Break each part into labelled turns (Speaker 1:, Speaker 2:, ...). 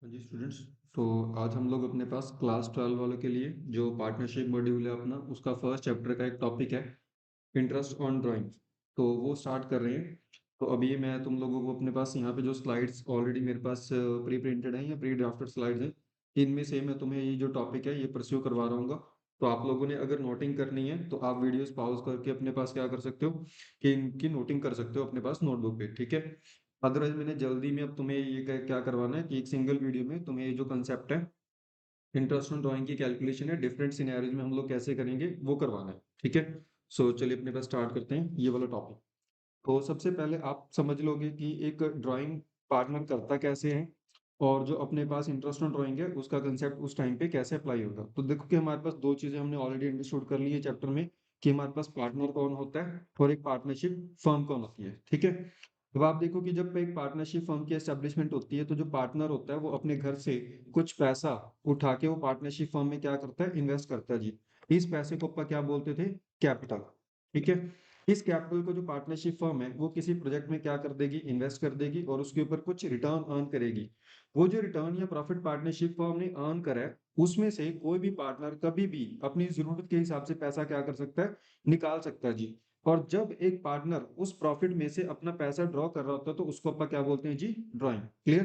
Speaker 1: हाँ जी स्टूडेंट्स। तो आज हम लोग अपने पास क्लास 12 वालों के लिए जो पार्टनरशिप मॉड्यूल है अपना, उसका फर्स्ट चैप्टर का एक टॉपिक है इंटरेस्ट ऑन ड्राइंग। तो वो स्टार्ट कर रहे हैं। तो अभी मैं तुम लोगों को अपने पास यहाँ पे जो स्लाइड्स ऑलरेडी मेरे पास प्री प्रिंटेड हैं या प्री ड्राफ्टेड स्लाइड्स हैं, इनमें से मैं तुम्हें ये जो टॉपिक है ये परस्यू करवा रहा हूँ। तो आप लोगों ने अगर नोटिंग करनी है तो आप वीडियोस पॉज करके अपने पास क्या कर सकते हो कि इनकी नोटिंग कर सकते हो अपने पास नोटबुक पे, ठीक है। अदरवाइज मैंने जल्दी में अब तुम्हें ये क्या करवाना है कि एक सिंगल वीडियो में तुम्हें ये जो कंसेप्ट है इंटरेस्ट ऑन ड्राइंग की कैलकुलेशन है डिफरेंट सिनेरियोज में हम लोग कैसे करेंगे वो करवाना है, ठीक है। सो चलिए अपने पास स्टार्ट करते हैं ये वाला टॉपिक। तो सबसे पहले आप समझ लोगे कि एक ड्राइंग पार्टनर करता कैसे है और जो अपने पास इंटरेस्ट ऑन ड्राइंग है उसका कंसेप्ट उस टाइम पे कैसे अप्लाई होगा। तो देखो कि हमारे पास दो चीजें हमने ऑलरेडी अंडरस्टूड कर ली है चैप्टर में कि हमारे पास पार्टनर कौन होता है और एक पार्टनरशिप फर्म कौन होती है, ठीक है। अब आप देखो कि जब एक पार्टनरशिप फर्म की एस्टेब्लिशमेंट होती है तो जो पार्टनर होता है वो अपने घर से कुछ पैसा उठा के वो पार्टनरशिप फर्म में क्या करता है, इन्वेस्ट करता है जी। इस पैसे को अपन क्या बोलते थे, कैपिटल, ठीक है। इस कैपिटल को जो पार्टनरशिप फर्म है वो किसी प्रोजेक्ट में क्या कर देगी, इन्वेस्ट कर देगी और उसके ऊपर कुछ रिटर्न अर्न करेगी। वो जो रिटर्न या प्रॉफिट पार्टनरशिप फर्म ने अर्न करा है उसमें से कोई भी पार्टनर कभी भी अपनी जरूरत के हिसाब से पैसा क्या कर सकता है, निकाल सकता है जी। और जब एक पार्टनर उस प्रॉफिट में से अपना पैसा ड्रॉ कर रहा होता है तो उसको अपन क्या बोलते हैं जी, ड्रॉइंग। क्लियर।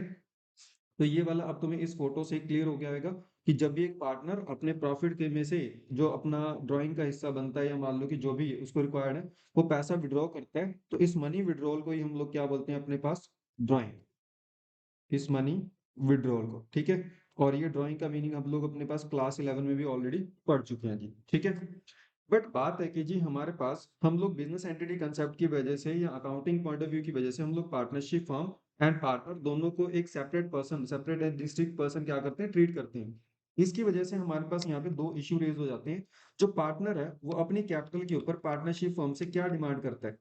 Speaker 1: तो ये वाला अब तुम्हें इस फोटो से क्लियर हो गया होगा कि जब भी एक पार्टनर अपने प्रॉफिट के में से जो अपना ड्राइंग का हिस्सा बनता है या मान लो कि जो भी उसको रिक्वायर्ड है वो पैसा विड्रॉ करता है तो इस मनी विड्रॉल को ही हम लोग क्या बोलते हैं अपने पास, ड्राइंग। इस मनी विड्रॉल को, ठीक है। और ये ड्राइंग का मीनिंग हम लोग अपने पास क्लास 11 में भी ऑलरेडी पढ़ चुके हैं जी, ठीक है। बट बात है कि जी हमारे पास हम लोग बिजनेस एंटिटी कंसेप्ट की वजह से या अकाउंटिंग पॉइंट ऑफ व्यू की वजह से हम लोग पार्टनरशिप फर्म एंड पार्टनर दोनों को एक separate person, separate and district person क्या करते हैं, ट्रीट करते हैं। इसकी वजह से हमारे पास यहाँ पे दो इश्यू रेज हो जाते हैं। जो पार्टनर है वो अपनी कैपिटल के ऊपर पार्टनरशिप फर्म से क्या डिमांड करता है,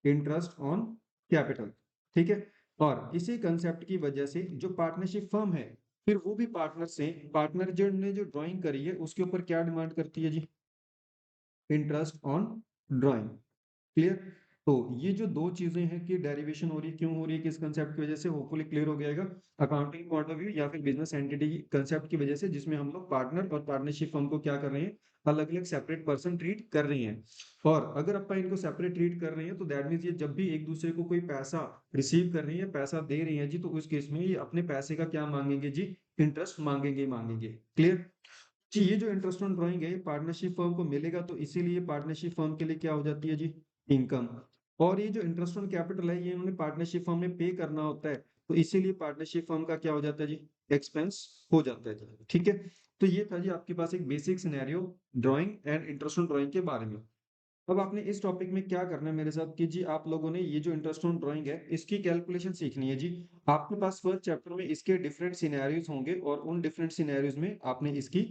Speaker 1: इंटरेस्ट ऑन कैपिटल, ठीक है। और इसी कंसेप्ट की वजह से जो पार्टनरशिप फर्म है फिर वो भी पार्टनर से, पार्टनर जो ने जो ड्राइंग करी है उसके ऊपर क्या डिमांड करती है जी, इंटरेस्ट ऑन ड्राइंग। क्लियर। तो ये जो दो चीजें हैं कि डेरिवेशन हो रही है, क्यों हो रही है, किस कंसेप्ट की वजह से, होपफुली क्लियर हो जाएगा। अकाउंटिंग पॉइंट ऑफ व्यू या फिर बिजनेस एंटिटी कंसेप्ट की वजह से जिसमें हम लोग पार्टनर और पार्टनरशिप फर्म को क्या कर रहे हैं, अलग अलग सेपरेट पर्सन ट्रीट कर रहे हैं। और अगर अपन इनको सेपरेट ट्रीट कर रहे हैं तो दैट मीन्स ये जब भी एक दूसरे को कोई पैसा रिसीव कर रही है, पैसा दे रही है जी, तो उस केस में ये अपने पैसे का क्या मांगेंगे जी, इंटरेस्ट मांगेंगे ही मांगेंगे। क्लियर। जी ये जो इंटरेस्ट ऑन ड्राइंग है पार्टनरशिप फर्म को मिलेगा तो इसीलिए पार्टनरशिप फर्म के लिए क्या हो जाती है जी, इनकम। और ये जो इंटरेस्ट ऑन कैपिटल है ये उन्होंने पार्टनरशिप फर्म में पे करना होता है तो इसीलिए पार्टनरशिप फर्म का क्या हो जाता है जी, एक्सपेंस हो जाता है जी, ठीक है। तो ये था जी आपके पास एक basic scenario drawing and interest on drawing के बारे में। अब आपने इस टॉपिक में क्या करना है मेरे साथ कि जी आप लोगों ने ये जो इंटरेस्ट ऑन ड्राइंग है इसकी कैलकुलेशन सीखनी है जी। आपके पास फर्स्ट चैप्टर में इसके डिफरेंट सिनेरियोज होंगे और उन डिफरेंट सिनेरियोज में आपने इसकी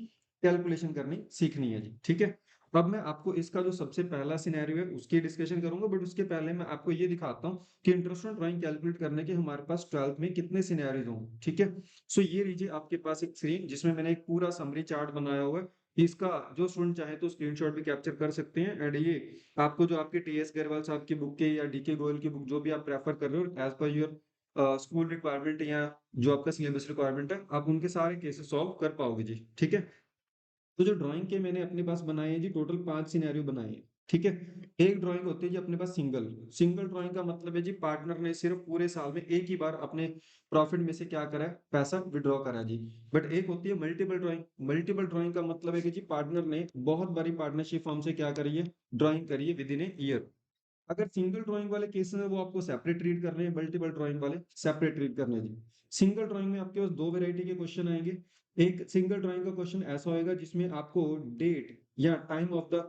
Speaker 1: कैलकुलेशन करनी सीखनी है जी, ठीक है। अब मैं आपको इसका जो सबसे पहला सिनेरियो है उसकी डिस्कशन करूंगा, बट उसके पहले मैं आपको ये दिखाता हूँ कि इंटरेस्ट ऑन ड्राइंग कैलकुलेट करने के हमारे पास 12th में कितने सिनेरियोज होंगे, ठीक है। सो ये लीजिए आपके पास एक स्क्रीन जिसमें मैंने एक पूरा समरी चार्ट बनाया हुआ है। इसका जो स्टूडेंट चाहे तो स्क्रीनशॉट भी कैप्चर कर सकते हैं एंड ये आपको जो आपके टीएस गरवाल साहब की बुक के या डीके गोयल की बुक जो भी आप प्रेफर कर रहे हो as per your school requirement या जो आपका सिलेबस रिक्वायरमेंट है आप उनके सारे केसेस सॉल्व कर पाओगे जी, ठीक है। तो जो ड्राइंग के मैंने अपने पास बनाए हैं जी टोटल 5 सिनेरियो बनाए हैं, ठीक है। एक ड्राइंग होती है जी अपने पास सिंगल, सिंगल ड्राइंग का मतलब है जी पार्टनर ने सिर्फ पूरे साल में एक ही बार अपने प्रॉफिट में से क्या करा है, पैसा विड्रॉ करा है जी। बट एक होती है मल्टीपल ड्राइंग, मल्टीपल ड्राइंग का मतलब है कि जी पार्टनर ने बहुत बड़ी पार्टनरशिप फर्म से क्या करी है, ड्राइंग करी है विद इन ए ईयर। अगर सिंगल ड्राइंग वाले केस में वो आपको सेपरेट ट्रीट कर रहे हैं, मल्टीपल ड्राइंग वाले सेपरेट ट्रीट करने हैं जी। सिंगल ड्राइंग में आपके पास दो वेरायटी के क्वेश्चन आएंगे। एक सिंगल ड्राइंग का क्वेश्चन ऐसा होएगा जिसमें आपको डेट या टाइम ऑफ द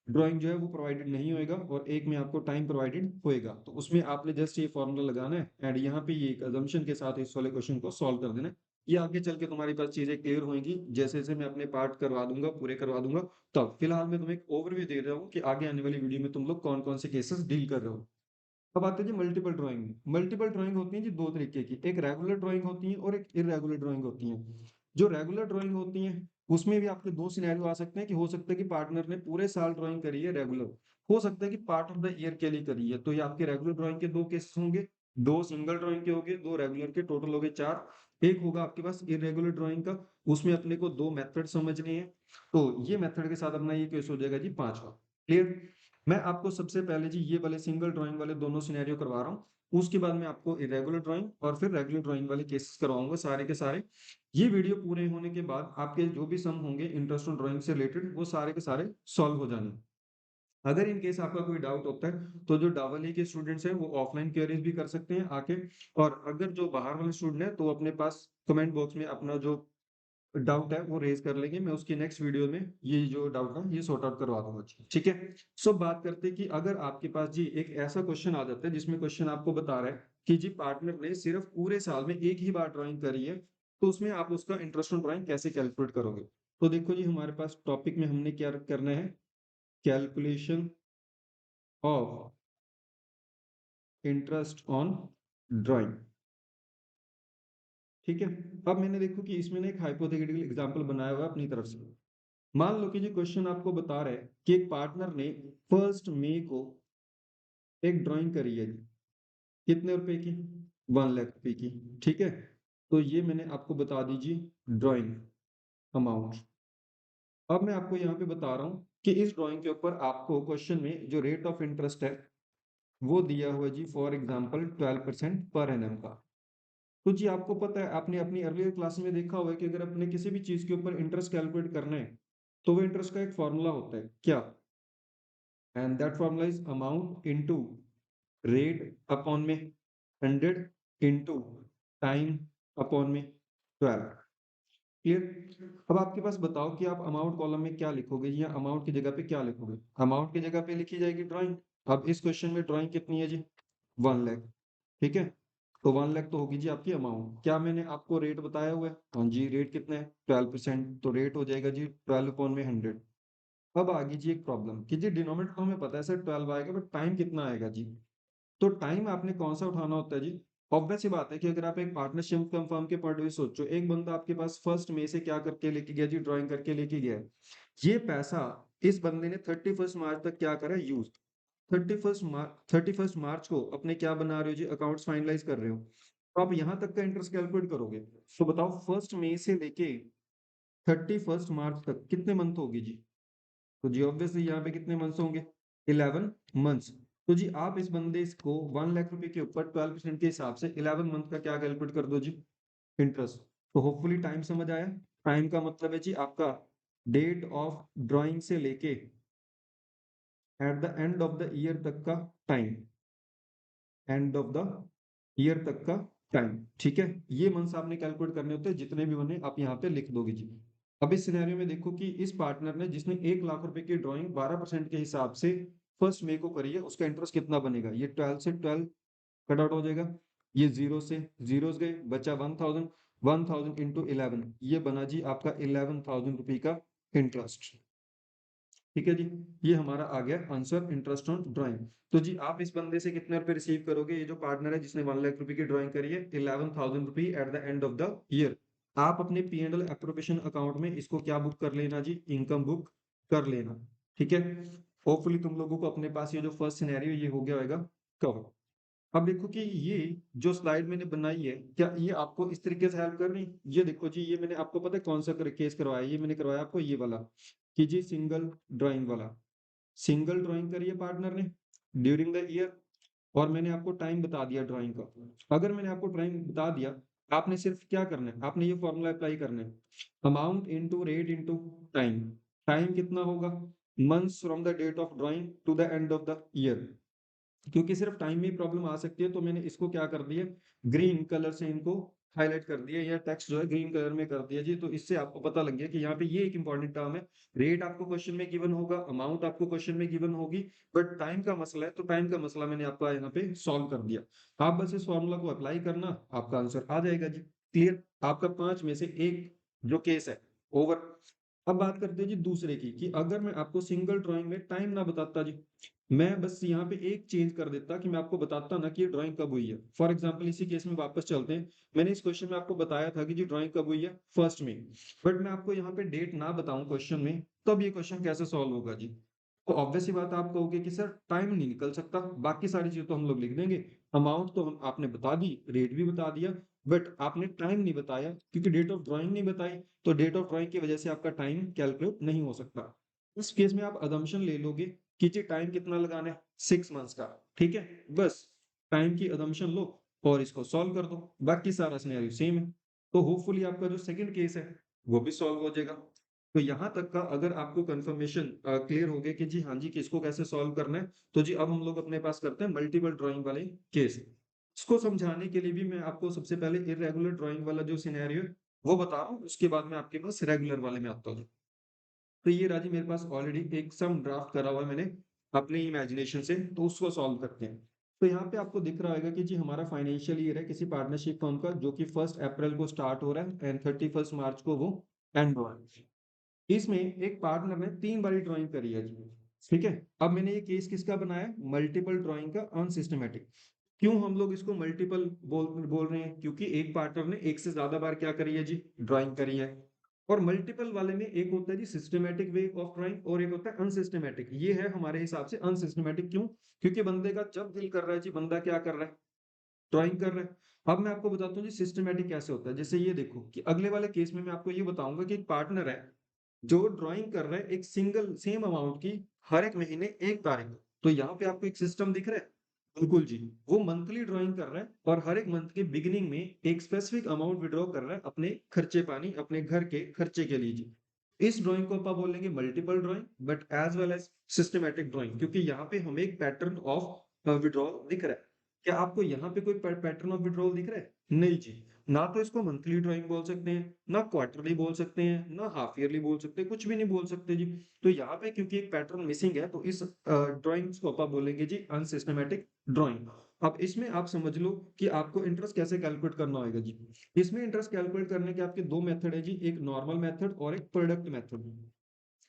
Speaker 1: ड्राइंग जो है वो प्रोवाइडेड नहीं होएगा और एक में आपको टाइम प्रोवाइडेड होएगा। तो उसमें आपने जस्ट ये फॉर्मूला लगाना है एंड यहाँ पे ये एक अजम्पशन के साथ इस वाले क्वेश्चन को सॉल्व कर देना है। ये आगे चल के तुम्हारी पास चीजें क्लियर होंगी जैसे जैसे मैं अपने पार्ट करवा दूंगा, पूरे करवा दूंगा। तो फिलहाल मैं तुम्हें एक ओवरव्यू दे रहा हूँ कि आगे आने वाली वीडियो में तुम लोग कौन कौन से केसेस डील कर रहे हो। अब आते हैं जी मल्टीपल ड्राइंग में। मल्टीपल ड्राइंग होती है जी दो तरीके की, एक रेगुलर ड्राइंग होती है और एक इरेगुलर ड्राइंग होती है। जो रेगुलर ड्राइंग होती है उसमें भी आपके दो सिनेरियो आ सकते हैं कि हो सकता है कि पार्टनर ने पूरे साल ड्राइंग करी है रेगुलर, हो सकता है कि पार्ट ऑफ द ईयर के लिए करी है। तो ये आपके रेगुलर ड्राइंग के दो केसेस होंगे, दो सिंगल ड्राइंग के होंगे, दो रेगुलर के, टोटल हो गए चार। एक होगा आपके पास इरेगुलर ड्राइंग का, उसमें अपने को 2 मेथड समझने हैं। तो ये मेथड के साथ अपना ये केस हो जाएगा जी 5वां। क्लियर? मैं आपको सबसे पहले जी ये वाले सिंगल ड्राइंग वाले दोनों सिनेरियो करवा रहा हूँ। उसके बाद मैं आपको इरेगुलर ड्राइंग और फिर रेगुलर ड्राइंग वाले केसेस करवाऊंगा सारे के सारे। ये वीडियो पूरे होने के बाद आपके जो भी सम होंगे इंटरेस्ट ऑन ड्राइंग से रिलेटेड वो सारे के सारे सॉल्व हो जाने। अगर इन केस आपका कोई डाउट होता है तो जो डावली के स्टूडेंट्स हैं वो ऑफलाइन क्वेरीज भी कर सकते हैं आके, और अगर जो बाहर वाले स्टूडेंट हैं तो अपने पास कमेंट बॉक्स में अपना जो डाउट है वो रेज कर लेंगे। मैं उसकी नेक्स्ट वीडियो में ये जो डाउट है ये सॉर्ट आउट करवा दूंगा। ठीक है, सो बात करते हैं कि अगर आपके पास जी एक ऐसा क्वेश्चन आ जाता है जिसमें क्वेश्चन आपको बता रहा है कि जी पार्टनर ने सिर्फ पूरे साल में एक ही बार ड्राइंग करी है, तो उसमें आप उसका इंटरेस्ट ऑन ड्राइंग कैसे कैलकुलेट करोगे। तो देखो जी हमारे पास टॉपिक में हमने क्या करना है, calculation of interest on drawing. ठीक है, अब मैंने देखो कि इसमें ना एक हाइपोथेटिकल एग्जांपल बनाया हुआ है अपनी तरफ से। मान लो कि जी क्वेश्चन आपको बता रहा है कि एक पार्टनर ने 1 मई को एक ड्राइंग करी है जी, कितने रुपए की, 1 लाख रुपए की। ठीक है, तो ये मैंने आपको बता दीजिए ड्राइंग अमाउंट। अब मैं आपको यहाँ पे बता रहा हूँ कि इस ड्राइंग के ऊपर आपको क्वेश्चन में जो रेट ऑफ इंटरेस्ट है वो दिया हुआ है जी फॉर एग्जाम्पल 12% पर एनम का। तो जी आपको पता है, आपने अपनी अर्लियर क्लास में देखा होगा कि अगर अपने किसी भी चीज के ऊपर इंटरेस्ट कैलकुलेट करना है तो वो इंटरेस्ट का एक फॉर्मूला होता है क्या, and that formula is amount into rate upon में 100 इनटू टाइम अपॉन में 12। क्लियर? अब आपके पास बताओ कि आप अमाउंट कॉलम में क्या लिखोगे या अमाउंट की जगह पे क्या लिखोगे। अमाउंट की जगह पे लिखी जाएगी ड्राइंग। अब इस क्वेश्चन में ड्राइंग कितनी है जी, 1 लाख। ठीक है, तो 1 लाख तो होगी जी आपकी अमाउंट। क्या मैंने आपको रेट बताया हुआ है, हाँ जी रेट कितना है 12%, तो रेट हो जाएगा जी 12 अपॉन में 100। अब आ गई जी एक प्रॉब्लम कि जी डिनोमिनेटर तो हमें पता है सर 12 आएगा, बट टाइम कितना आएगा जी। तो टाइम आपने कौन सा उठाना होता है जी। ऑब्वियस सी बात है कि अगर आप एक पार्टनरशिप फर्म के पॉइंट ऑफ व्यू सोचो, एक बंदा आपके पास 1 मई से क्या करके लेके गया जी, ड्राइंग करके लेके गया है। ये पैसा इस बंदे ने 31 मार्च तक क्या करा, यूज। 31 मार्च को अपने क्या बना रहे हो जी, अकाउंट्स फाइनलाइज कर रहे हो, तो आप यहाँ तक का इंटरेस्ट कैलकुलेट करोगे। तो बताओ 1 मई से लेके 31 मार्च तक कितने मंथ होगी जी। तो जी ऑब्वियसली यहाँ पे कितने मंथ्स होंगे, 11 मंथ्स। तो जी आप इस बंदे इसको 1 लाख रुपए के ऊपर 12% के हिसाब से 11 मंथ का क्या कैलकुलेट कर दो जी, इंटरेस्ट। तो होपफुली टाइम समझ आया। टाइम का मतलब है जी आपका डेट ऑफ ड्राइंग से लेके eight the end of the year तक का time, and of the year तक का टाइम। ठीक है, ये मंथ्स आपने कैलकुलेट करने होते हैं, जितने भी बने आप यहाँ पे लिख दोगे जी। अब इस सिनेरियो में देखो कि इस पार्टनर ने जिसने 1 लाख रुपए की ड्राइंग 12% के हिसाब से 1 मई को करी है, उसका इंटरेस्ट कितना बनेगा, ये 12 से 12 कट आउट हो जाएगा, ये जीरो से जीरोस गए, बचा 1000। 1000 इंटू 11, ये बना जी आपका 11,000 रुपये का इंटरेस्ट। ठीक है जी, ये हमारा आ गया आंसर इंटरेस्ट ऑन ड्राइंग। तो जी आप इस बंदे से कितने रुपए रिसीव करोगे, ये जो पार्टनर है जिसने 1 लाख रुपए की ड्राइंग करी है, 11,000 रुपये eight the end of the year. आप अपने P&L एप्रोप्रिएशन अकाउंट में इसको क्या बुक कर लेना जी, इनकम बुक कर लेना। ठीक है, होपफुली तुम लोगों को अपने पास ये जो फर्स्ट सिनेरियो ये हो गया होगा कवर। अब देखो कि ये जो स्लाइड मैंने बनाई है क्या ये आपको इस तरीके से हेल्प कर रही। ये देखो जी, ये मैंने आपको पता है कौन सा केस करवाया, ये मैंने करवाया आपको ये वाला कि जी सिंगल ड्राइंग वाला। सिंगल ड्राइंग करी है पार्टनर ने ड्यूरिंग द ईयर, और मैंने आपको टाइम बता दिया ड्राइंग का। अगर मैंने आपको टाइम बता दिया, आपने सिर्फ क्या करना है, आपने ये फॉर्मूला अप्लाई करना है, amount into rate into time. Time कितना होगा, months from the date of drawing to the end of the year. क्योंकि सिर्फ टाइम में प्रॉब्लम आ सकती है, तो मैंने इसको क्या कर दिया, ग्रीन कलर से इनको हाईलाइट कर दिया, या टेक्स्ट जो है ग्रीन कलर में कर दिया जी। तो इससे आपको पता लग गया कि यहाँ पे ये एक इंपॉर्टेंट टर्म है। रेट आपको क्वेश्चन में गिवन होगा, अमाउंट आपको क्वेश्चन में गिवन होगी, बट टाइम का मसला है, तो टाइम का मसला मैंने आपका यहाँ पे सॉल्व कर दिया। आप बस इस फॉर्मूला को अप्लाई करना, आपका आंसर आ जाएगा जी। क्लियर, आपका 5 में से एक जो केस है ओवर। अब बात करते हैं जी दूसरे की, कि अगर मैं आपको सिंगल ड्राइंग में टाइम ना बताता जी, मैं बस यहाँ पे एक चेंज कर देता कि मैं आपको बताता ना कि ये ड्राइंग कब हुई है। फॉर एग्जांपल इसी केस में वापस चलते हैं, मैंने इस क्वेश्चन में आपको बताया था कि जी ड्राइंग कब हुई है 1 मई, बट मैं आपको यहाँ पे डेट ना बताऊं क्वेश्चन में, तब ये क्वेश्चन कैसे सॉल्व होगा जी। तो ऑब्वियस ही बात आप कहोगे कि सर टाइम नहीं निकल सकता, बाकी सारी चीजें तो हम लोग लिख देंगे, अमाउंट तो हम आपने बता दी, रेट भी बता दिया, बट आपने टाइम नहीं बताया, क्योंकि डेट ऑफ ड्राइंग नहीं बताई, तो डेट ऑफ ड्राइंग की वजह से आपका टाइम कैलकुलेट नहीं हो सकता। इस केस में आप अजम्पशन ले लोगे कि जी टाइम कितना लगाना है, 6 मंथ्स का, ठीक है, बस टाइम की अजम्पशन लो और इसको सॉल्व कर दो, बाकी सारा सिनेरियो सेम है। तो होपफुली आपका जो सेकंड केस है वो भी सॉल्व हो जाएगा। तो यहाँ तक का अगर आपको कंफर्मेशन क्लियर हो गया कि जी हाँ जी किसको कैसे सॉल्व करना है, तो जी अब हम लोग अपने पास करते हैं मल्टीपल ड्राइंग वाले केस। इसको समझाने के लिए भी मैं आपको सबसे पहले इरेगुलर ड्राइंग वाला जो सिनेरियो है वो बता रहा हूँ, उसके बाद में आपके पास रेगुलर वाले में आता हूँ। तो ये राजी मेरे पास ऑलरेडी एक सम ड्राफ्ट करा हुआ है मैंने अपने इमेजिनेशन से, तो उसको सॉल्व करते हैं। तो यहाँ पे आपको दिख रहा होगा कि जी हमारा फाइनेंशियल ईयर है किसी पार्टनरशिप फर्म का, जो कि 1 अप्रैल को स्टार्ट हो रहा है एंड 31 मार्च को वो एंड हो रहा है। इसमें एक पार्टनर ने 3 बारी ड्राइंग करी है जी, ठीक है। अब मैंने ये केस किसका बनाया, मल्टीपल ड्राइंग का, अनसिस्टमेटिक। क्यों हम लोग इसको मल्टीपल बोल बोल रहे हैं, क्योंकि एक पार्टनर ने एक से ज्यादा बार क्या करी है जी, ड्राइंग करी है। और मल्टीपल वाले में एक होता है जी सिस्टमेटिक वे ऑफ ड्राइंग और एक होता है अनसिस्टमेटिक। ये है हमारे हिसाब से अनसिस्टमेटिक, क्यों, क्योंकि बंदे का जब दिल कर रहा है जी बंदा क्या कर रहा है, ड्राइंग कर रहा है। अब मैं आपको बताता हूँ जी सिस्टमेटिक कैसे होता है। जैसे ये देखो कि अगले वाले केस में मैं आपको ये बताऊंगा कि एक पार्टनर है जो ड्राइंग कर रहा है एक सिंगल सेम अमाउंट की हर एक महीने 1 तारीख को। तो यहाँ पे आपको एक सिस्टम दिख रहा है, बिल्कुल जी। वो मंथली ड्राइंग कर रहा है और हर एक मंथ के बिगिनिंग में एक स्पेसिफिक अमाउंट विड्रॉ कर रहा है अपने खर्चे पानी, अपने घर के खर्चे के लिए जी। इस ड्राइंग को आप बोलेंगे multiple drawing but as well as systematic drawing, क्योंकि यहाँ पे हमें एक पैटर्न ऑफ विड्रॉल दिख रहा है। क्या आपको यहाँ पे कोई पैटर्न ऑफ विड्रॉल दिख रहा है, नहीं जी। ना तो इसको मंथली ड्राइंग बोल सकते हैं, ना क्वार्टरली बोल सकते हैं, ना हाफ ईयरली बोल सकते हैं, कुछ भी नहीं बोल सकते जी। तो यहाँ पे क्योंकि एक पैटर्न मिसिंग है, तो इस ड्राइंग को आप बोलेंगे जी अनसिस्टमेटिक ड्राइंग। अब इसमें आप समझ लो कि आपको इंटरेस्ट कैसे कैलकुलेट करना होगा जी। इसमें इंटरेस्ट कैलकुलेट करने के आपके दो मेथड है जी, एक नॉर्मल मेथड और एक प्रोडक्ट मेथड।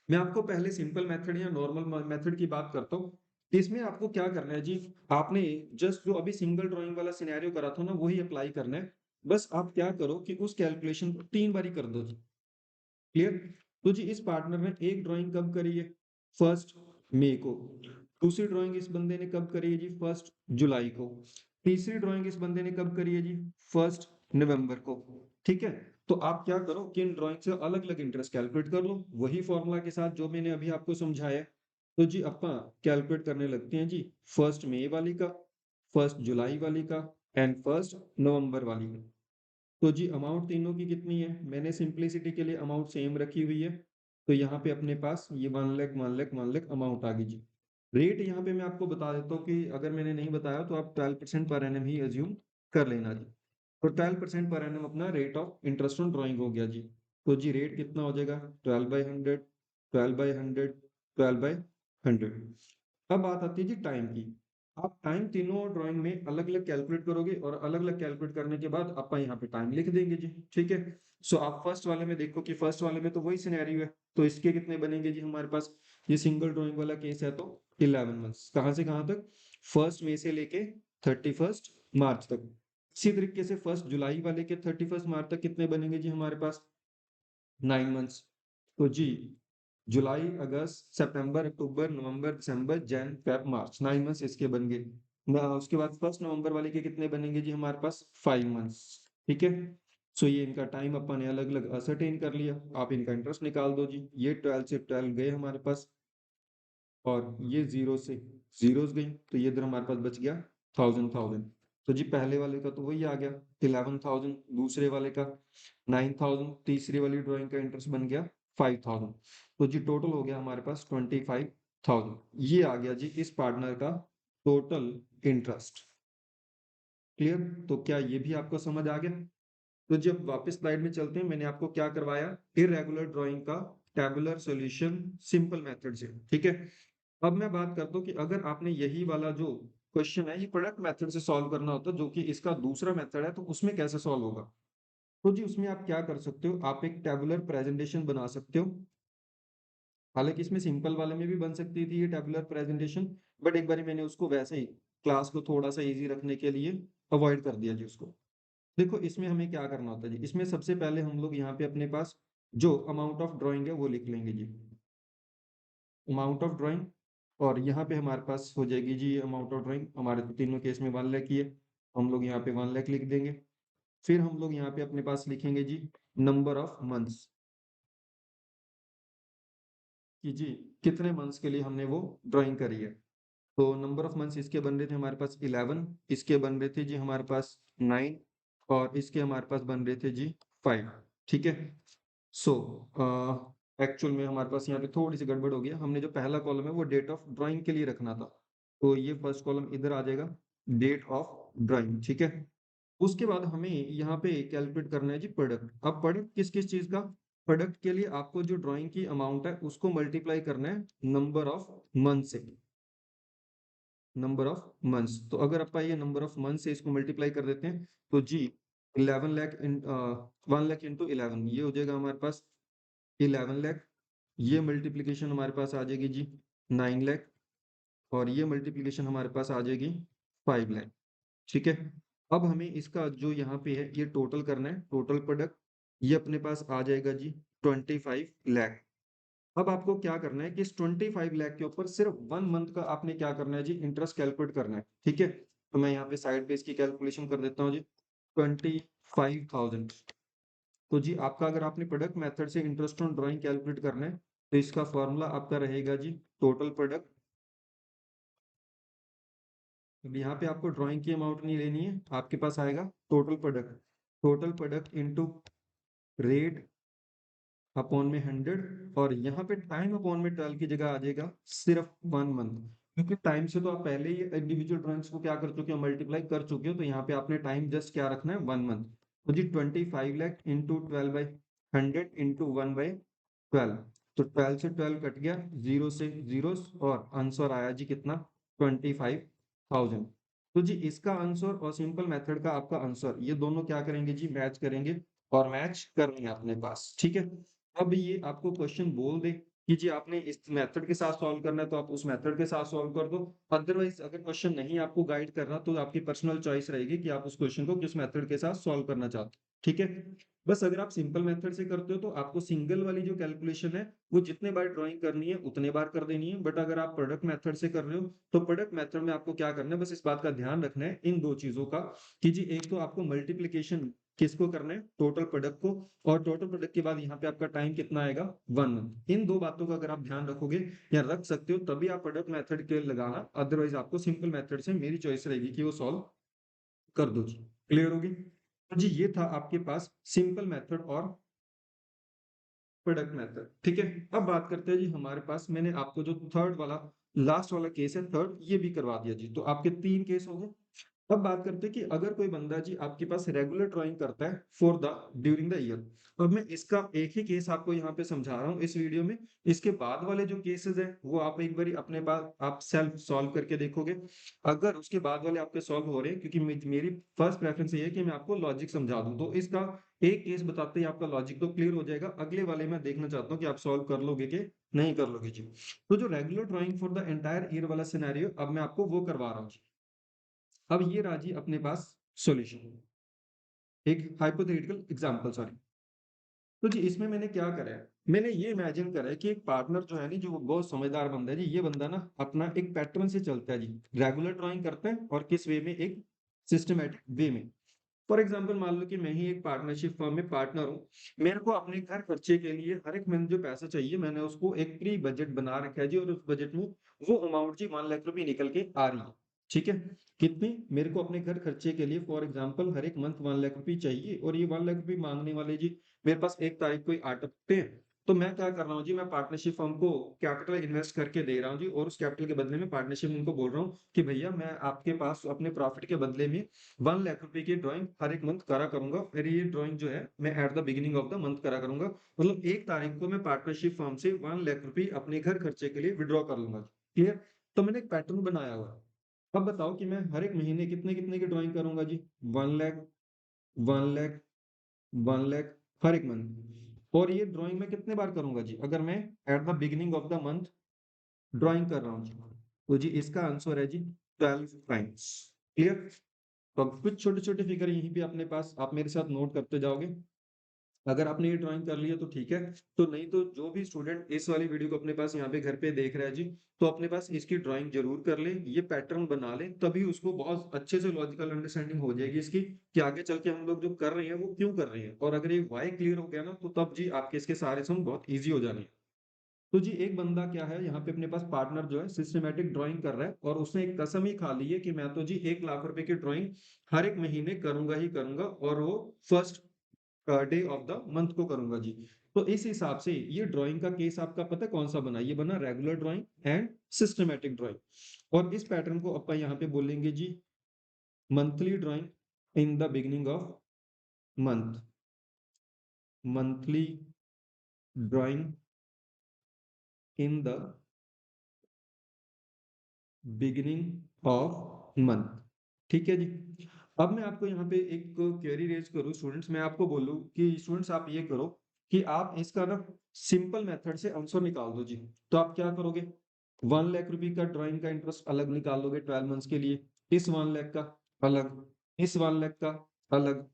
Speaker 1: मैं आपको पहले सिंपल मेथड या नॉर्मल मेथड की बात करता हूँ। इसमें आपको क्या करना है जी, आपने जस्ट जो अभी सिंगल ड्राइंग वाला सिनेरियो करा था ना वही अप्लाई करना है। बस आप क्या करो कि उस कैलकुलेशन को 3 बारी कर दो जी, क्लियर। तो जी इस पार्टनर ने एक ड्राइंग कब करी है, 1 मई को। दूसरी ड्राइंग इस बंदे ने कब करी है जी, 1 जुलाई को। तीसरी ड्राइंग इस बंदे ने कब करी है जी, 1 नवंबर को। ठीक है। तो आप क्या करो कि इन ड्राइंग से अलग अलग इंटरेस्ट कैलकुलेट कर लो, वही फॉर्मूला के साथ जो मैंने अभी आपको समझाया है। तो जी अपना कैलकुलेट करने लगते हैं जी, 1 मई वाली का, 1 जुलाई वाली का एंड 1 नवंबर वाली का। तो जी अमाउंट तीनों की कितनी है, मैंने सिंपलिसिटी के लिए अमाउंट सेम रखी हुई है। तो यहाँ पे अपने पास ये 1 लाख अमाउंट आ गई जी। रेट यहाँ पे मैं आपको बता देता हूँ कि अगर मैंने नहीं बताया तो आप 12% पर एनम ही एज्यूम कर लेना जी। तो 12% पर एनम अपना rate of interest on drawing हो गया जी। तो जी रेट कितना हो जाएगा, 12/100, 12/100, 12/100। अब बात आती है जी टाइम की। आप टाइम तीनों ड्राइंग में अलग अलग कैलकुलेट करोगे और अलग अलग कैलकुलेट करने के बाद आप यहाँ पे टाइम लिख देंगे जी, ठीक है। सो आप फर्स्ट वाले में देखो कि फर्स्ट वाले में तो वही सिनेरियो है, तो इसके कितने बनेंगे जी हमारे पास। ये सिंगल ड्राइंग वाला केस है तो 11 मंथ्स, कहाँ से कहाँ तक, 1 मई से लेके 31 मार्च तक। इसी तरीके से 1 जुलाई वाले के 31 मार्च तक कितने बनेंगे जी हमारे पास, 9 मंथ्स। तो जी जुलाई अगस्त सितंबर अक्टूबर नवंबर दिसंबर जन फेब मार्च, 9 मंथ्स इसके बन गए ना। उसके बाद 1 नवंबर वाले के कितने बनेंगे जी हमारे पास, 5 मंथ्स। ठीक है। सो ये इनका टाइम अपन ने अलग अलग असरटेन कर लिया। आप इनका इंटरेस्ट निकाल दो जी, ये 12 से 12 गए हमारे पास और ये 0 से जीरोस गई, तो ये इधर हमारे पास बच गया 1000 तो जी पहले वाले का तो वही आ गया 11,000, दूसरे वाले का 9,000, तीसरी वाली ड्राइंग का इंटरेस्ट बन गया 5,000। तो जी टोटल हो गया हमारे पास 25,000। ये आ गया जी इस पार्टनर का टोटल इंटरेस्ट। क्लियर। तो क्या ये भी आपको समझ आ गया। तो जब वापस स्लाइड में चलते हैं, मैंने आपको क्या करवाया, इरेगुलर ड्राइंग का टेबुलर सॉल्यूशन सिंपल मेथड से, ठीक है। अब मैं बात करता हूँ कि अगर आपने यही वाला जो क्वेश्चन है ये प्रोडक्ट मेथड से सॉल्व करना होता जो कि इसका दूसरा मेथड है, तो उसमें कैसे सॉल्व होगा। तो जी उसमें आप क्या कर सकते हो, आप एक टेबुलर प्रेजेंटेशन बना सकते हो। हालांकि इसमें सिंपल वाले में भी बन सकती थी ये टेबुलर प्रेजेंटेशन, बट एक बार मैंने उसको वैसे ही क्लास को थोड़ा सा इजी रखने के लिए अवॉइड कर दिया जी उसको। देखो इसमें हमें क्या करना होता है जी, इसमें सबसे पहले हम लोग यहाँ पे अपने पास जो अमाउंट ऑफ ड्राइंग है वो लिख लेंगे जी, अमाउंट ऑफ ड्राइंग। और यहाँ पे हमारे पास हो जाएगी जी अमाउंट ऑफ ड्राइंग, हमारे तो तीनों केस में 1 लाख ही है, हम लोग यहाँ पे 1 लाख लिख देंगे। फिर हम लोग यहाँ पे अपने पास लिखेंगे जी नंबर ऑफ मंथ्स, कि जी कितने मंथ्स के लिए हमने वो ड्राइंग करी है। तो नंबर ऑफ मंथ्स इसके बन रहे थे हमारे पास 11, इसके बन रहे थे जी हमारे पास 9, और इसके हमारे पास बन रहे थे जी 5। ठीक है। सो एक्चुअल में हमारे पास यहाँ पे थोड़ी सी गड़बड़ हो गया, हमने जो पहला कॉलम है वो डेट ऑफ ड्राइंग के लिए रखना था, तो ये फर्स्ट कॉलम इधर आ जाएगा, डेट ऑफ ड्राइंग। ठीक है। उसके बाद हमें यहाँ पे कैलकुलेट करना है जी प्रोडक्ट। अब प्रोडक्ट किस किस चीज का, प्रोडक्ट के लिए आपको जो ड्राइंग की अमाउंट है उसको मल्टीप्लाई करना है नंबर ऑफ मंथ से, नंबर ऑफ मंथ्स। तो अगर आप ये नंबर ऑफ मंथ से इसको मल्टीप्लाई कर देते हैं तो जी 11 लाख इन 1 लाख इंटू 11 ये हो जाएगा हमारे पास 11 लाख। ये मल्टीप्लीकेशन हमारे पास आ जाएगी जी 9 लाख, और ये मल्टीप्लीकेशन हमारे पास आ जाएगी 5 लाख। ठीक है। अब हमें इसका जो यहाँ पे है ये टोटल करना है, टोटल प्रोडक्ट ये अपने पास आ जाएगा जी 25 लाख। अब आपको क्या करना है कि इस 25 लाख के ऊपर सिर्फ 1 मंथ का आपने क्या करना है जी इंटरेस्ट कैलकुलेट करना है। ठीक है। तो मैं यहाँ पे साइड पे इसकी कैलकुलेशन कर देता हूँ जी 25,000। तो जी आपका अगर आपने प्रोडक्ट मेथड से इंटरेस्ट ऑन ड्राइंग कैलकुलेट करना है तो इसका फॉर्मूला आपका रहेगा जी टोटल प्रोडक्ट। अब यहाँ पे आपको ड्राइंग की अमाउंट नहीं लेनी है, आपके पास आएगा total product, total product into rate upon में 100, और यहाँ पे टाइम अपॉन में 12 की जगह आ जाएगा सिर्फ 1 मंथ, क्योंकि टाइम से तो आप पहले ही इंडिविजुअल ड्राइंग्स को क्या कर चुके हो, मल्टीप्लाई कर चुके हो, तो यहाँ पे आपने टाइम जस्ट क्या रखना है 1 मंथ। तो जी 25 लाख इंटू 12/100 इंटू 1/12, तो 12 से 12 कट गया, जीरो से जीरो, और आंसर आया जी कितना 25,000। तो जी इसका आंसर और सिंपल मेथड का आपका आंसर ये दोनों क्या करेंगे जी मैच करेंगे, और मैच कर रहे हैं अपने पास। ठीक है। अब ये आपको क्वेश्चन बोल दे कि जी आपने इस मेथड के साथ सॉल्व करना है तो आप उस मेथड के साथ सॉल्व कर दो, अदरवाइज अगर क्वेश्चन नहीं आपको गाइड कर रहा तो आपकी पर्सनल चॉइस रहेगी कि आप उस क्वेश्चन को किस मेथड के साथ सॉल्व करना चाहते हो। ठीक है। बस अगर आप सिंपल मेथड से करते हो तो आपको सिंगल वाली जो कैलकुलेशन है वो जितने बार ड्राइंग करनी है उतने बार कर देनी है, बट अगर आप प्रोडक्ट मेथड से कर रहे हो तो प्रोडक्ट मेथड में आपको क्या करना है, बस इस बात का ध्यान रखना है इन दो चीजों का, कि जी एक तो आपको मल्टीप्लीकेशन किसको करना है, टोटल प्रोडक्ट को, और टोटल प्रोडक्ट के बाद यहाँ पे आपका टाइम कितना आएगा 1 मंथ। इन दो बातों का अगर आप ध्यान रखोगे या रख सकते हो तभी आप प्रोडक्ट मेथड के लगाना, अदरवाइज आपको सिंपल मेथड से मेरी चॉइस रहेगी कि वो सॉल्व कर दो जी। क्लियर होगी। तो जी ये था आपके पास सिंपल मेथड और प्रोडक्ट मेथड। ठीक है। अब बात करते हैं जी हमारे पास, मैंने आपको जो थर्ड वाला लास्ट वाला केस है थर्ड ये भी करवा दिया जी, तो आपके 3 केस हो गए। अब बात करते हैं कि अगर कोई बंदा जी आपके पास रेगुलर ड्राइंग करता है for the during the year. अब मैं इसका एक ही केस आपको यहाँ पे समझा रहा हूँ इस वीडियो में, इसके बाद वाले जो केसेस हैं वो आप एक बार अपने पास आप सेल्फ सॉल्व करके देखोगे। अगर उसके बाद वाले आपके सॉल्व हो रहे हैं, क्योंकि मेरी फर्स्ट प्रेफरेंस ये है कि मैं आपको लॉजिक समझा दूं, तो इसका एक केस बताते ही आपका लॉजिक तो क्लियर हो जाएगा, अगले वाले में देखना चाहता हूँ कि आप सॉल्व कर लोगे कि नहीं कर लोगे जी। तो जो regular drawing for the entire year वाला सिनेरियो अब मैं आपको वो करवा रहा हूँ जी। अब ये रहा जी अपने पास सॉल्यूशन, एक हाइपोथेटिकल एग्जांपल सॉरी। तो जी इसमें मैंने क्या करा है, मैंने ये इमेजिन करा है कि एक पार्टनर जो है नी जो बहुत समझदार बंदा है जी, ये बंदा ना अपना एक पैटर्न से चलता है जी, रेगुलर ड्राइंग करता है और किस वे में, एक सिस्टमेटिक वे में। फॉर एग्जाम्पल मान लो कि मैं ही एक पार्टनरशिप फर्म में पार्टनर हूँ, मेरे को अपने घर खर्चे के लिए हर एक महीने जो पैसा चाहिए मैंने उसको एक प्री बजट बना रखा है जी, और उस बजट में वो अमाउंट जी 1 लाख रुपए निकल के आ रही है। ठीक है। कितनी, मेरे को अपने घर खर्चे के लिए फॉर एग्जाम्पल हर एक मंथ 1 लाख रुपए चाहिए, और ये 1 लाख रुपए मांगने वाले जी मेरे पास 1 तारीख को ही आ टपकते हैं। तो मैं क्या कर रहा हूँ जी, मैं पार्टनरशिप फर्म को कैपिटल इन्वेस्ट करके दे रहा हूँ जी, और उस कैपिटल के बदले में पार्टनरशिप उनको बोल रहा हूँ कि भैया मैं आपके पास अपने प्रॉफिट के बदले में 1 लाख रुपए की ड्राइंग हर एक मंथ करा करूंगा, फिर ये ड्राइंग जो है मैं at the beginning of the month करा करूंगा, मतलब 1 तारीख को मैं पार्टनरशिप फर्म से 1 लाख रुपए अपने घर खर्चे के लिए विड्रॉ कर लूंगा। क्लियर। तो मैंने एक पैटर्न बनाया हुआ है। अब बताओ कि मैं हर एक महीने कितने कितने की ड्राइंग करूंगा जी, 1 लाख, 1 लाख, 1 लाख हर एक मंथ, और ये ड्राइंग मैं कितने बार करूंगा जी, अगर मैं at the beginning of the month drawing कर रहा हूँ जी, तो जी इसका आंसर है जी 12 टाइम्स। क्लियर। तो अब कुछ छोटे छोटे फिगर यहीं पे अपने पास आप मेरे साथ नोट करते जाओगे। अगर आपने ये ड्राइंग कर लिया तो ठीक है, तो नहीं तो जो भी स्टूडेंट इस वाली वीडियो को अपने पास यहाँ पे घर पे देख रहा है जी, तो अपने पास इसकी ड्राइंग जरूर कर ले, ये पैटर्न बना ले, तभी उसको बहुत अच्छे से लॉजिकल अंडरस्टैंडिंग हो जाएगी इसकी कि आगे चल के हम लोग जो कर रहे हैं वो क्यों कर रहे हैं। और अगर ये वाई क्लियर हो गया ना, तो तब जी आपके इसके सारे सम बहुत ईजी हो जाने हैं। तो जी एक बंदा क्या है यहाँ पे अपने पास पार्टनर जो है सिस्टमेटिक ड्राइंग कर रहा है, और उसने एक कसम ही खा ली है कि मैं तो जी 1 लाख रुपए की ड्राइंग हर एक महीने करूंगा ही करूंगा, और वो first day of the month को करूंगा जी। तो इस हिसाब से ये ड्राइंग का केस आपका पता है कौन सा बना, ये बना regular drawing and systematic drawing. और इस पैटर्न को अपन यहाँ पे बोलेंगे जी monthly drawing in the beginning of month, monthly drawing in the beginning of month. ठीक है जी। अब मैं आपको यहाँ पे एक क्वेरी रेज करूँ स्टूडेंट्स, मैं आपको बोलूँ कि स्टूडेंट्स आप ये करो कि आप इसका ना सिंपल मेथड से आंसर निकाल दो जी। तो आप क्या करोगे, 1 लाख रुपए का ड्राइंग का इंटरेस्ट अलग निकाल लोगे 12 मंथ्स के लिए, इस 1 लाख का अलग, इस 1 लाख का अलग।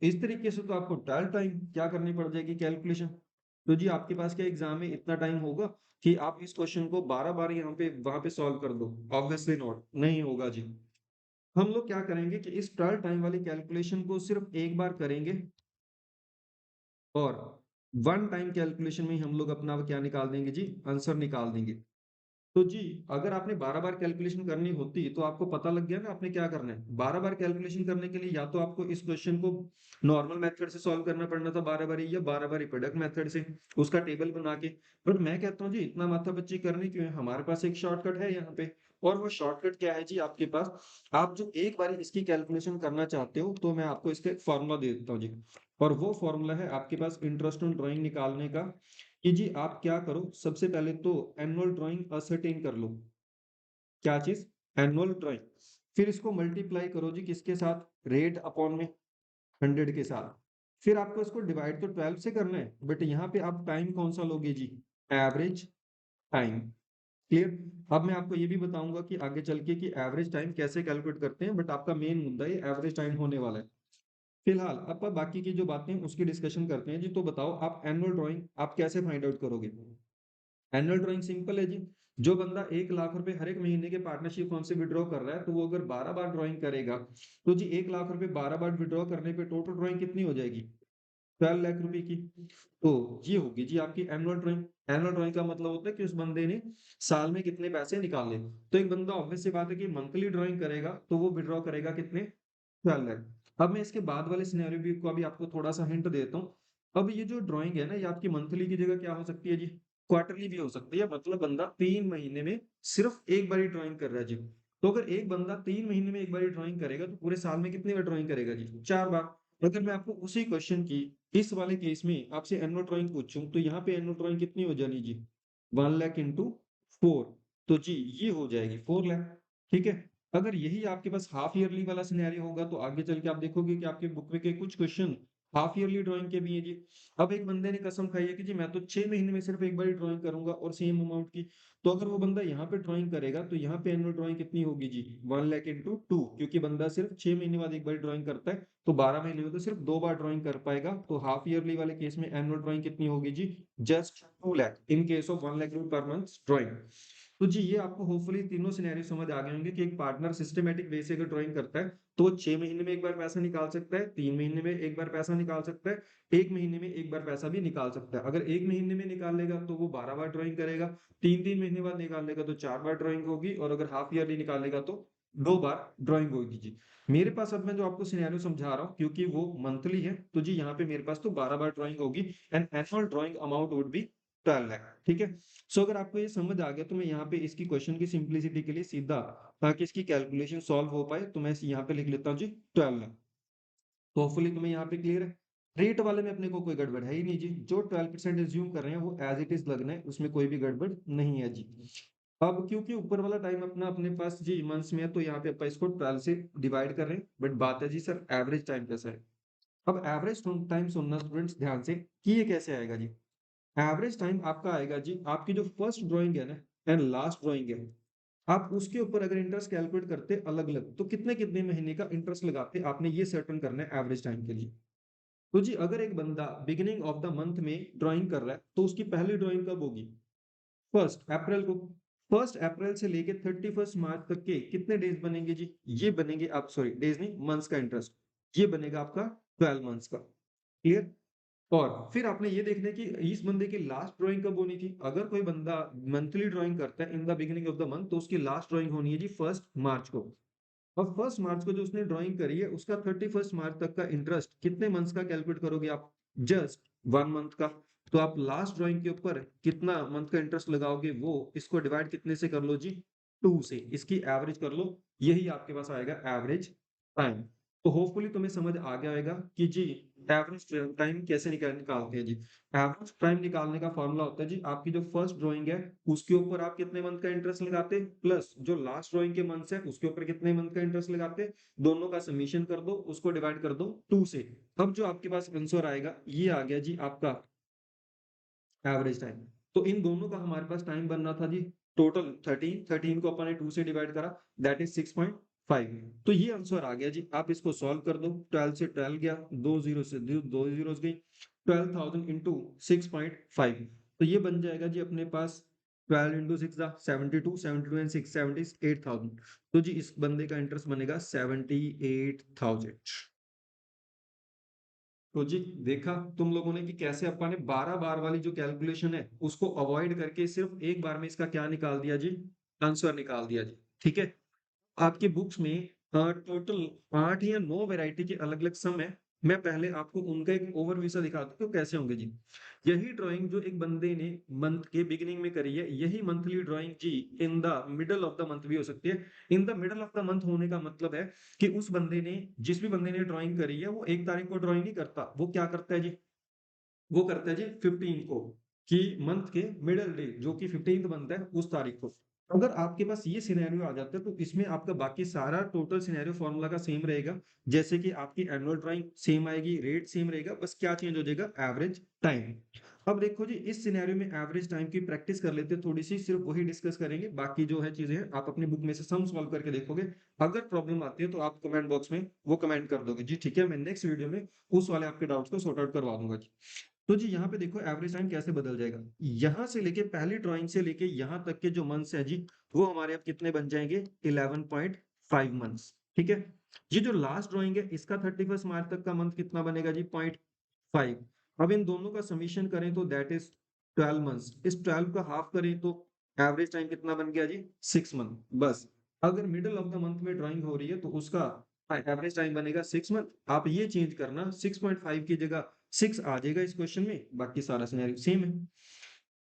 Speaker 1: इस तरीके से तो आपको 12 टाइम क्या करनी पड़ जाएगी कैलकुलेशन। तो जी आपके पास क्या एग्जाम में इतना टाइम होगा कि आप इस क्वेश्चन को 12 बार यहाँ पे वहां पे सॉल्व कर दो? ऑब्वियसली नॉट, नहीं होगा जी। हम लोग क्या करेंगे कि इस 12 टाइम वाली कैलकुलेशन को सिर्फ एक बार करेंगे, और 1 टाइम कैलकुलेशन में ही हम लोग अपना क्या निकाल देंगे जी, आंसर निकाल देंगे। तो जी अगर आपने 12 बार कैलकुलेशन करनी होती तो आपको पता लग गया ना आपने क्या करना है। 12 बार कैलकुलेशन करने के लिए या तो आपको इस क्वेश्चन को नॉर्मल मेथड से सॉल्व करना पड़ना था 12 बारी, या 12 बारी प्रोडक्ट मेथड से उसका टेबल बना के। बट मैं कहता हूँ जी इतना माथापच्ची करनी क्यों है, हमारे पास एक शॉर्टकट है यहाँ पे। और वो शॉर्टकट क्या है जी आपके पास, आप जो एक बार इसकी कैलकुलेशन करना चाहते हो तो मैं आपको इसका एक फॉर्मूला दे देता हूँ जी। और वो फॉर्मूला है आपके पास इंटरेस्ट ऑन ड्राइंग निकालने का, कि जी आप क्या करो, सबसे पहले तो एनुअल ड्राइंग असरटेन कर लो। क्या चीज, एनुअल ड्राइंग। फिर इसको मल्टीप्लाई करो जी किसके साथ, रेट अपॉन में 100 के साथ। फिर आपको इसको डिवाइड तो 12 से करना है, बट यहाँ पे आप टाइम कौन सा लोगे जी, एवरेज टाइम। क्लियर। अब मैं आपको ये भी बताऊंगा कि आगे चल के कि एवरेज टाइम कैसे कैलकुलेट करते हैं, बट आपका मेन मुद्दा ये एवरेज टाइम होने वाला है। फिलहाल अब बाकी की जो बातें उसकी डिस्कशन करते हैं जी। तो बताओ आप एनुअल ड्राइंग आप कैसे फाइंड आउट करोगे। एनुअल ड्राइंग सिंपल है जी। जो बंदा 1 लाख रुपए हर एक महीने के पार्टनरशिप फंड से विड्रॉ कर रहा है, तो वो अगर 12 बार ड्राइंग करेगा, तो जी 1 लाख रुपए 12 बार विड्रॉ करने पे टोटल ड्राइंग कितनी हो जाएगी, 12 लाख रुपए की। तो ये होगी जी आपकी एनुअल ड्राइंग। एनुअल ड्राइंग का मतलब होता है कि उस बंदे ने साल में कितने पैसे निकाले। तो एक बंदा ऑब्वियस सी बात है कि मंथली ड्राइंग करेगा तो वो विड्रॉ करेगा कितने, 12 लाख। अब मैं इसके बाद वाले सिनेरियो भी को अभी आपको थोड़ा सा हिंट देता हूँ। अब ये जो ड्राइंग है ना, ये आपकी मंथली की जगह क्या हो सकती है जी, क्वार्टरली भी हो सकती है। मतलब बंदा 3 महीने में सिर्फ एक बार ड्राइंग कर रहा है जी। तो अगर एक बंदा 3 महीने में एक बार ड्राइंग करेगा, तो पूरे साल में कितनी बार ड्राइंग करेगा जी, 4 बार। अगर मैं आपको उसी क्वेश्चन की इस वाले केस में आपसे एनुअल ड्राइंग पूछूं, तो यहाँ पे एनुअल ड्राइंग कितनी हो जानी जी, 1 लाख इंटू 4। तो जी ये हो जाएगी 4 लाख। ठीक है। अगर यही आपके पास हाफ ईयरली वाला सिनेरियो होगा, तो आगे चल के आप देखोगे कि आपके बुक में के कुछ क्वेश्चन हाफ ईयरली ड्राइंग के भी है जी। अब एक बंदे ने कसम खाई है कि जी मैं तो 6 महीने में सिर्फ एक बार ड्राइंग करूंगा और सेम अमाउंट की। तो अगर वो बंदा यहाँ पे ड्राइंग करेगा, तो यहाँ पे एनुअल ड्राइंग कितनी होगी जी, 1 लाख इंटू 2, क्योंकि बंदा सिर्फ 6 महीने बाद एक बार ड्राइंग करता है, तो 12 महीने में तो सिर्फ 2 बार ड्राइंग कर पाएगा। तो हाफ ईयरली वाले केस में एनुअल ड्राइंग कितनी होगी जी, just 2 lakh in case of 1 lakh per month drawing. तो जी ये आपको होपफुली तीनों सिनेरियो समझ आ गए होंगे कि एक पार्टनर सिस्टमेटिक वे से अगर ड्राइंग करता है, तो वो 6 महीने में एक बार पैसा निकाल सकता है, 3 महीने में एक बार पैसा निकाल सकता है, 1 महीने में एक बार पैसा भी निकाल सकता है। अगर 1 महीने में निकाल लेगा तो वो 12 बार ड्राइंग करेगा, 3 3 महीने बाद निकाल लेगा तो 4 बार ड्राइंग होगी, और अगर हाफ ईयरली निकालेगा तो 2 बार ड्राइंग होगी जी। मेरे पास अब मैं जो आपको सिनेरियो समझा रहा हूँ, क्योंकि वो मंथली है, तो जी यहाँ पे मेरे पास तो 12 बार ड्राइंग होगी, and annual drawing amount would be 12 lakh. ठीक है। सो अगर आपको ये समझ आ गया, तो मैं यहाँ पे इसकी क्वेश्चन की सिंप्लिसिटी के लिए सीधा, ताकि इसकी कैलकुलेशन सॉल्व हो पाए, तो मैं यहाँ पे लिख लेता हूँ जी 12 लाख। तो होपफुली तुम्हें यहाँ पे क्लियर है। रेट वाले में अपने को कोई गड़बड़ है ही नहीं जी, जो 12% एज्यूम कर रहे हैं वो एज इट इज लगना है, उसमें कोई भी गड़बड़ नहीं है जी। अब क्योंकि ऊपर वाला टाइम अपना अपने पास जी मंथ्स में है, तो यहाँ पे अपन इसको 12 से डिवाइड कर रहे हैं। बट बात है जी सर एवरेज टाइम कैसा है। अब एवरेज टाइम सुनना स्टूडेंट्स ध्यान से कि ये कैसे आएगा जी। एवरेज टाइम आपका आएगा जी, आपकी जो फर्स्ट ड्राइंग है ना एंड लास्ट ड्राइंग है, आप उसके ऊपर अगर इंटरेस्ट कैलकुलेट करते अलग अलग, तो कितने कितने महीने का इंटरेस्ट लगाते आपने ये सर्टन करना है एवरेज टाइम के लिए। तो जी अगर एक बंदा बिगिनिंग ऑफ द मंथ में ड्राइंग कर रहा है तो उसकी पहली ड्राइंग कब होगी? 1 अप्रैल को। 1 अप्रैल से लेके 31 मार्च तक के कितने डेज बनेंगे जी? ये बनेंगे आप, सॉरी डेज नहीं, मंथ्स का इंटरेस्ट, ये बनेगा आपका 12 मंथ्स का। क्लियर? और फिर आपने ये देखना है कि इस बंदे की लास्ट ड्राइंग कब होनी थी। अगर कोई बंदा मंथली ड्राइंग करता है in the beginning of the month तो उसकी लास्ट ड्राइंग होनी है जी 1 मार्च को। और 1 मार्च को जो उसने ड्राइंग करी है उसका 31 मार्च तक का इंटरेस्ट कितने मंथ्स का कैलकुलेट करोगे आप? जस्ट 1 मंथ का। तो आप लास्ट ड्राइंग के ऊपर कितना मंथ का इंटरेस्ट लगाओगे वो इसको डिवाइड कितने से कर लो जी? 2 से। इसकी एवरेज कर लो, यही आपके पास आएगा एवरेज टाइम। तो होपफुली तुम्हें समझ आ गया होगा कि जी एवरेज टाइम कैसे निकालते हैं जी। एवरेज टाइम निकालने का फॉर्मूला होता है जी, आपकी जो फर्स्ट ड्राइंग है उसके ऊपर आप कितने मंथ का इंटरेस्ट लगाते, प्लस जो लास्ट ड्राइंग के मंथ्स है उसके ऊपर कितने मंथ का इंटरेस्ट लगाते, दोनों का समीशन कर दो, उसको डिवाइड कर दो 2 से। अब जो आपके पास आंसर आएगा ये आ गया जी आपका एवरेज टाइम। तो इन दोनों का हमारे पास टाइम बनना था जी टोटल 13 को अपन ने 2 से डिवाइड करा, दैट इज 6.5। तो ये आंसर आ गया जी। आप इसको सॉल्व कर दो, 12 से 12 गया, 2 जीरो से 2 जीरो गई, 12,000 इंटू 6.5। तो ये बन जाएगा जी अपने पास 12 इंटू 6 72, 72 एंड 6 78,000। तो जी इस बंदे का इंटरेस्ट बनेगा 78,000। तो जी देखा तुम लोगों ने कि कैसे अपन ने 12 बार वाली जो कैलकुलेशन है उसको अवॉइड करके सिर्फ एक बार में इसका क्या निकाल दिया जी? आंसर निकाल दिया जी। ठीक है? आपकी बुक्स में टोटल 8 या 9 वैरायटी के अलग अलग सम है। मैं पहले आपको उनका एक ओवरव्यू सा दिखाता हूँ कि कैसे होंगे जी। यही ड्राइंग जो एक बंदे ने मंथ के बिगिनिंग में करी है यही मंथली ड्राइंग जी in the middle of the month भी हो सकती है। In the middle of the month होने का मतलब है कि उस बंदे ने, जिस भी बंदे ने ड्राइंग करी है वो 1 तारीख को ड्राइंग नहीं करता, वो क्या करता है जी? वो करता है जी 15 को, कि मंथ के मिडल डे जो कि 15th बनता है उस तारीख को। अगर आपके पास ये सिनेरियो आ जाता है तो इसमें आपका बाकी सारा टोटल सिनेरियो फॉर्मूला का सेम रहेगा। जैसे कि आपकी एनुअल ड्राइंग सेम आएगी, रेट सेम रहेगा, बस क्या चेंज हो जाएगा? Average time. अब देखो जी इस सिनेरियो में एवरेज टाइम की प्रैक्टिस कर लेते हैं थोड़ी सी, सिर्फ वही डिस्कस करेंगे, बाकी जो है चीजें आप अपनी बुक में से सम सॉल्व करके देखोगे। अगर प्रॉब्लम आती है तो आप कमेंट बॉक्स में वो कमेंट कर दोगे जी। ठीक है, मैं नेक्स्ट वीडियो में उस वाले आपके डाउट्स को सॉर्ट आउट करवा दूंगा जी। तो जी यहाँ पे देखो एवरेज टाइम कैसे बदल जाएगा। यहाँ से लेके पहली ड्राइंग से लेके यहाँ तक के जो मंथ्स है जी वो हमारे अब कितने बन जाएंगे? 11.5 मंथ्स। ठीक है? ये जो लास्ट ड्राइंग है इसका 31 मार्च तक का मंथ कितना बनेगा जी? 0.5। अब इन दोनों का समीशन करें तो दैट इज 12 मंथ्स। इस 12 का हाफ करें तो एवरेज टाइम कितना बन गया जी? 6 मंथ। बस अगर मिडल ऑफ द मंथ में ड्राइंग हो रही है तो उसका एवरेज टाइम बनेगा 6 मंथ। आप ये चेंज करना, 6.5 की जगह 6 आ जाएगा इस क्वेश्चन में, बाकी सारा सिनेरियो सेम है।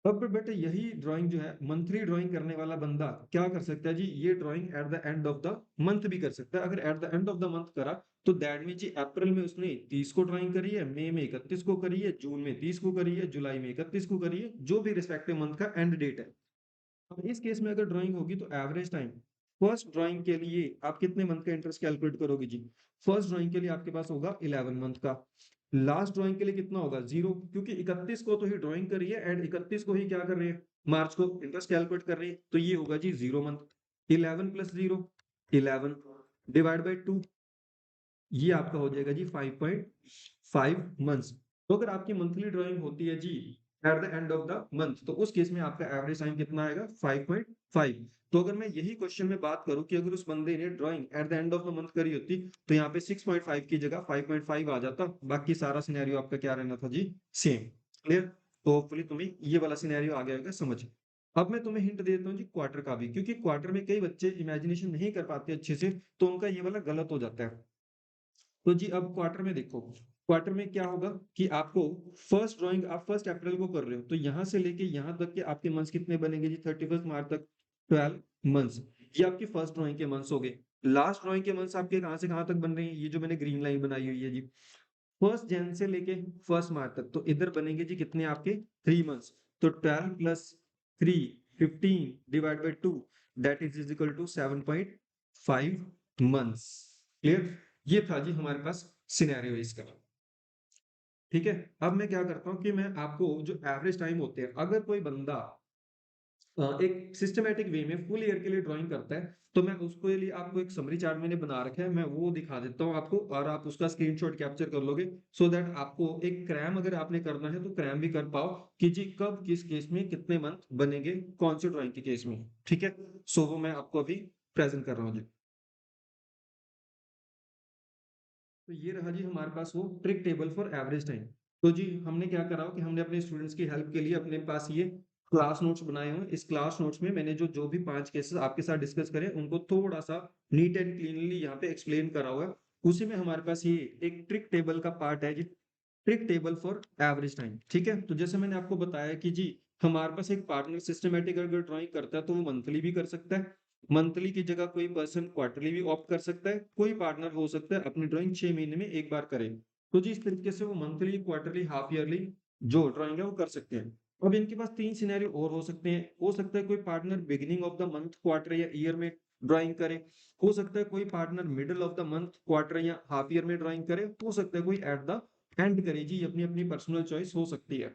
Speaker 1: अब बेटे यही ड्राइंग जो है मंथली ड्राइंग करने वाला बंदा क्या कर सकता है जी? ये drawing eight the end of the month भी कर सकता है। अगर eight the end of the month करा तो दैट मीन जी अप्रैल में उसने 30 को ड्राइंग करी है, मई में 31 को करी है, जून में 30 को करी है, जुलाई में 31 को करी है, जो भी रिस्पेक्टिव मंथ का एंड डेट है। अब इस केस में अगर ड्राइंग होगी तो एवरेज टाइम फर्स्ट ड्राइंग के लिए आप कितने मंथ का इंटरेस्ट कैलकुलेट करोगे जी? फर्स्ट ड्राइंग के लिए आपके पास होगा 11 मंथ का। लास्ट ड्राइंग के लिए कितना होगा? 0, क्योंकि 31 को तो ही ड्राइंग करी है एंड 31 को ही क्या कर रहे हैं? मार्च को इंटरेस्ट कैलकुलेट कर रहे हैं, तो ये होगा जी 0 मंथ। 11 प्लस 0 11 डिवाइड बाई 2, ये आपका हो जाएगा जी 5.5 मंथ्स। तो अगर आपकी मंथली ड्राइंग होती है जी at the end of the month तो उस केस में आपका एवरेज टाइम कितना आएगा? 5.5। तो अगर मैं यही क्वेश्चन में बात करूं कि अगर उस बंदे ने drawing eight the end of the month करी होती तो यहाँ पे 6.5 की जगह 5.5 आ जाता, बाकी सारा सिनेरियो आपका क्या रहना था जी? सेम। क्लियर? तो होपफुली तुम्हें ये वाला सिनेरियो आ गया होगा समझ। अब मैं तुम्हें हिंट दे देता हूँ जी क्वार्टर का भी, क्योंकि क्वार्टर में कई बच्चे इमेजिनेशन नहीं कर पाते अच्छे से तो उनका ये वाला गलत हो जाता है। तो जी अब क्वार्टर में देखो, क्वार्टर में क्या होगा कि आपको फर्स्ट ड्राइंग आप 1 अप्रैल को कर रहे हो तो यहां से लेके यहां तक के आपके मंथ्स कितने बनेंगे जी? 31 मार्च तक 12 मंथ्स। ये आपकी फर्स्ट ड्राइंग के मंथ्स हो गए। लास्ट ड्राइंग के मंथ्स आपके कहां से कहां तक बन रहे हैं? ये जो मैंने ग्रीन लाइन बनाई हुई है जी, 1 जन से लेके 1 मार्च तक, तो इधर बनेंगे जी कितने आपके? 3 मंथ्स। तो 12 + 3 15 divide by 2 that is equal to 7.5 months. Clear? ये था जी हमारे पास सिनेरियो इसका। ठीक है, अब मैं क्या करता हूँ कि मैं आपको जो एवरेज टाइम होते हैं, अगर कोई बंदा एक सिस्टमैटिक वे में फुल ईयर के लिए ड्राइंग करता है, तो मैं उसके लिए आपको एक समरी चार्ट मैंने बना रखा है, मैं वो दिखा देता हूँ आपको और आप उसका स्क्रीनशॉट कैप्चर कर लोगे, सो दैट आपको एक क्रैम अगर आपने करना है तो क्रैम भी कर पाओ कि जी कब किस केस में कितने मंथ बनेंगे कौन सी ड्राइंग के केस में। ठीक है, सो वो मैं आपको अभी प्रेजेंट कर रहा हूँ जी। तो ये रहा जी हमारे पास वो trick table for average time. तो जी हमने क्या करा हो कि हमने अपने स्टूडेंट्स की हेल्प के लिए अपने पास ये क्लास नोट्स बनाए हुए हैं। इस क्लास नोट्स में मैंने जो जो भी 5 केसेस आपके साथ डिस्कस करे उनको थोड़ा सा नीट एंड क्लीनली यहाँ पे एक्सप्लेन करा हुआ है। उसी में हमारे पास ये एक ट्रिक टेबल का पार्ट है जी, trick table for average time. ठीक है, तो जैसे मैंने आपको बताया कि जी हमारे पास एक पार्टनर सिस्टमेटिक अगर ड्राइंग करता है तो वो मंथली भी कर सकता है, मंथली की जगह कोई पर्सन क्वार्टरली भी ऑप्ट कर सकता है, कोई पार्टनर हो सकता है अपनी ड्राइंग 6 महीने में एक बार करे। तो जी इस तरीके से वो मंथली क्वार्टरली हाफ ईयरली जो ड्राइंग है वो कर सकते हैं। अब इनके पास 3 सिनेरियो और हो सकते हैं, हो सकता है कोई partner beginning of the month quarter या ईयर में ड्राइंग करे, हो सकता है कोई partner middle of the month quarter या हाफ ईयर में ड्राइंग करे, हो सकता है कोई एट द एंड करे जी, अपनी अपनी पर्सनल चॉइस हो सकती है।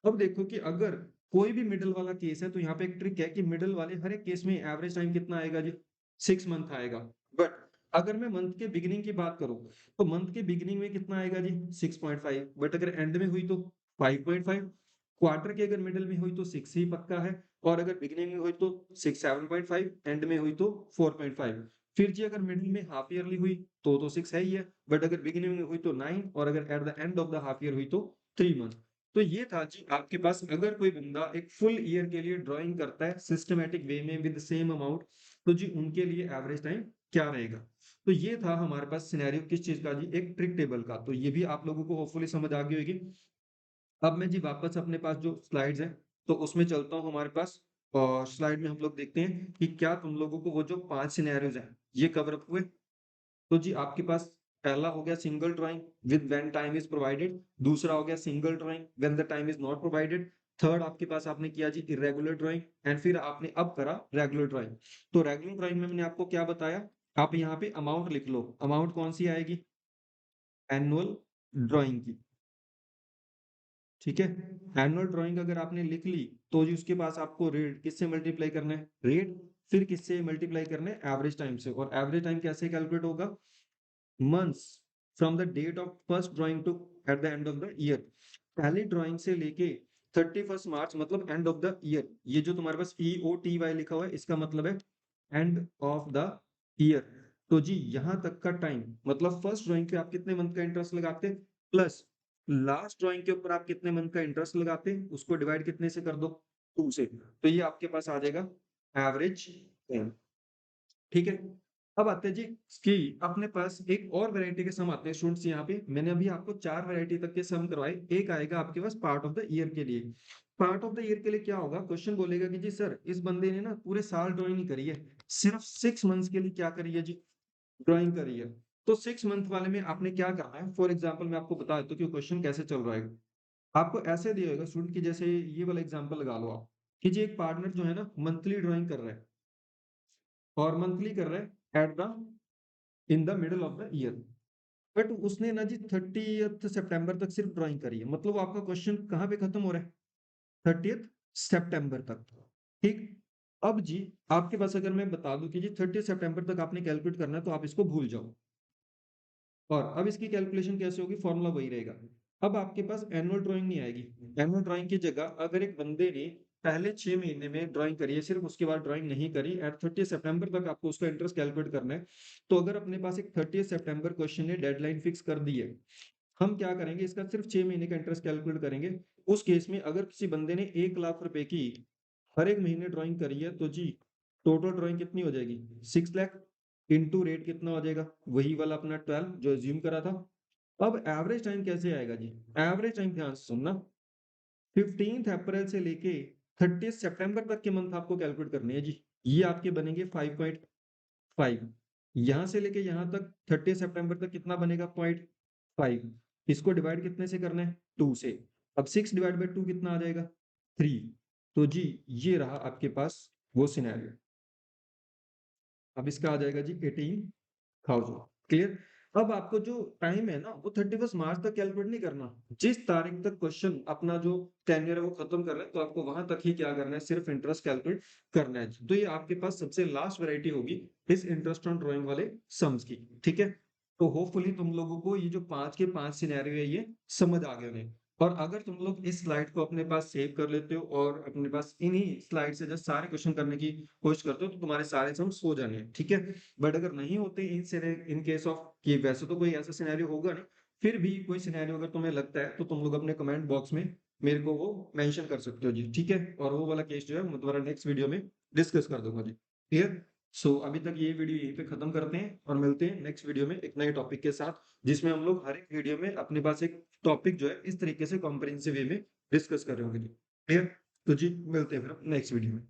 Speaker 1: अब देखो कि अगर कोई भी मिडिल वाला केस है तो यहाँ पे एक ट्रिक है कि मिडिल वाले हर एक केस में एवरेज टाइम कितना आएगा जी, 6 मंथ आएगा। बट अगर मैं मंथ के बिगिनिंग की बात करूं तो मंथ के बिगिनिंग में कितना आएगा जी 6.5, बट अगर एंड में हुई तो 5.5, क्वार्टर के अगर मिडिल में हुई तो 6 ही पक्का है, और अगर बिगिनिंग में हुई तो 7.5, एंड में हुई तो 4.5। फिर जी अगर मिडिल में हाफ ईयरली हुई तो 6 है ही है, बट अगर बिगिनिंग में हुई तो 9, और अगर eight the end of the half year हुई तो 3 मंथ। तो ये था जी आपके पास अगर कोई बंदा एक फुल ईयर के लिए ड्राइंग करता है सिस्टमेटिक वे में विद सेम अमाउंट, तो जी उनके लिए एवरेज टाइम क्या रहेगा। तो ये था हमारे पास सिनेरियो किस चीज का जी, एक ट्रिक टेबल का। तो ये भी आप लोगों को होपफुली समझ आ गई होगी। अब मैं जी वापस अपने पास जो स्लाइड्स हैं तो उसमें चलता हूँ हमारे पास, और स्लाइड में हम लोग देखते हैं कि क्या तुम लोगों को वो जो 5 सिनेरियोज हैं ये कवर अप हुए। तो जी आपके पास पहला हो गया single drawing with when time is provided, दूसरा हो गया single drawing when the time is not provided, third आपके पास आपने किया जी इरेगुलर ड्राइंग, एंड फिर आपने अब करा रेगुलर ड्राइंग। तो रेगुलर ड्राइंग में मैंने आपको क्या बताया, आप यहाँ पे अमाउंट लिख लो, अमाउंट कौन सी आएगी, एनुअल ड्राइंग की। ठीक है, एनुअल ड्राइंग अगर आपने लिख ली तो जी उसके पास आपको रेट किससे मल्टीप्लाई करना है, रेट, फिर किससे मल्टीप्लाई करना है, एवरेज टाइम से। और एवरेज टाइम कैसे कैलकुलेट होगा, months from the date of first drawing to at the end of the year. पहली ड्राइंग से लेके 31 मार्च मतलब एंड ऑफ द ईयर, ये जो तुम्हारे पास EOTY लिखा हुआ है इसका मतलब है एंड ऑफ द ईयर। तो जी यहां तक का टाइम मतलब फर्स्ट ड्राइंग पे आप कितने मंथ का इंटरेस्ट लगाते प्लस लास्ट ड्राइंग के ऊपर आप कितने मंथ का इंटरेस्ट लगाते हैं उसको डिवाइड कितने से कर दो, 2 से, तो ये आपके पास आ जाएगा एवरेज टाइम। ठीक है, अब आते हैं जी कि अपने पास एक और वैरायटी के सम आते हैं स्टूडेंट्स। यहाँ पे मैंने अभी आपको 4 वैरायटी तक के सम करवाए, एक आएगा आपके पास पार्ट ऑफ द ईयर के लिए। पार्ट ऑफ द ईयर के लिए क्या होगा, क्वेश्चन बोलेगा कि जी सर इस बंदे ने ना पूरे साल ड्राइंग नहीं करी है, सिर्फ 6 मंथ्स के लिए क्या करी है जी, ड्राइंग करी है। तो 6 मंथ वाले में आपने क्या करना है, फॉर एग्जाम्पल मैं आपको बता देता हूँ कि क्वेश्चन कैसे चल रहा है। आपको ऐसे दिया होगा स्टूडेंट की, जैसे ये वाला एग्जाम्पल लगा लो आप कि जी एक पार्टनर जो है ना मंथली ड्राइंग कर रहा है, और मंथली कर रहा है at the in the middle of the year, but उसने ना जी 30 सितंबर तक सिर्फ ड्राइंग करी है, मतलब आपका क्वेश्चन कहाँ पे खत्म हो रहा है, 30 सितंबर तक। ठीक, अब जी आपके पास अगर मैं बता दूं कि जी 30 सितंबर तक आपने कैलकुलेट करना है तो आप इसको भूल जाओ, और अब इसकी कैलकुलेशन कैसे होगी, फॉर्मूला वही रहेगा। अब आपके पास एनुअल ड्राइंग नहीं आएगी, एनुअल ड्राइंग की जगह अगर एक बंदे ने पहले 6 महीने में ड्राइंग करी है सिर्फ, उसके बाद ड्राइंग नहीं करी, एट 30 सितंबर तक आपको उसका इंटरेस्ट कैलकुलेट करना है। तो अगर अपने पास एक 30 सितंबर क्वेश्चन ने डेडलाइन फिक्स कर दी है, हम क्या करेंगे इसका सिर्फ 6 महीने का इंटरेस्ट कैलकुलेट करेंगे। उस केस में अगर किसी बंदे ने 1 लाख रुपए की हर एक महीने ड्राइंग करी है तो जी टोटल ड्राइंग कितनी हो जाएगी, 6 लाख, इंटू रेट कितना हो जाएगा, वही वाला अपना 12 जो एज्यूम करा था। अब एवरेज टाइम कैसे आएगा जी, एवरेज टाइम ध्यान से सुनना, 15 अप्रैल से लेके 30 सितंबर तक के मंथ आपको कैलकुलेट करने हैं जी, ये आपके बनेंगे 5.5। यहां से लेके यहां तक 30 सितंबर तक कितना बनेगा, 0.5। इसको डिवाइड कितने से करना है, 2 से। अब 6 डिवाइड बाई 2 कितना आ जाएगा, 3। तो जी ये रहा आपके पास वो सिनेरियो। अब इसका आ जाएगा जी 18,000। क्लियर। अब आपको जो टाइम है ना वो 31 मार्च तक कैलकुलेट नहीं करना। जिस तारीख तक क्वेश्चन अपना जो टेन्योर है वो खत्म कर रहे हैं तो आपको वहां तक ही क्या करना है, सिर्फ इंटरेस्ट कैलकुलेट करना है। तो ये आपके पास सबसे लास्ट वैरायटी होगी इस इंटरेस्ट ऑन ड्राइंग वाले सम्स की। ठीक है, तो होपफुली तुम लोगों को ये जो 5 के 5 सिनेरियो है ये समझ आ गए होंगे। और अगर तुम लोग इस स्लाइड को अपने पास सेव कर लेते हो और अपने पास इन्हीं स्लाइड से जस्ट सारे क्वेश्चन करने की कोशिश करते हो तो तुम्हारे सारे सम्स हो जाने हैं। ठीक है, बट अगर नहीं होते इन केस ऑफ कि वैसे तो कोई ऐसा सिनेरियो होगा नहीं, फिर भी कोई सिनेरियो अगर तुम्हें लगता है तो तुम लोग अपने कमेंट बॉक्स में मेरे को वो मेंशन कर सकते हो जी। ठीक है, और वो वाला केस जो है मैं तुम्हारा नेक्स्ट वीडियो में डिस्कस कर दूंगा जी। क्लियर। सो अभी तक ये वीडियो यहीं पे खत्म करते हैं और मिलते हैं नेक्स्ट वीडियो में एक नए टॉपिक के साथ, जिसमें हम लोग हर एक वीडियो में अपने पास एक टॉपिक जो है इस तरीके से कॉम्प्रिहेंसिव वे में डिस्कस कर रहे होंगे जी। क्लियर। तो जी मिलते हैं फिर नेक्स्ट वीडियो में।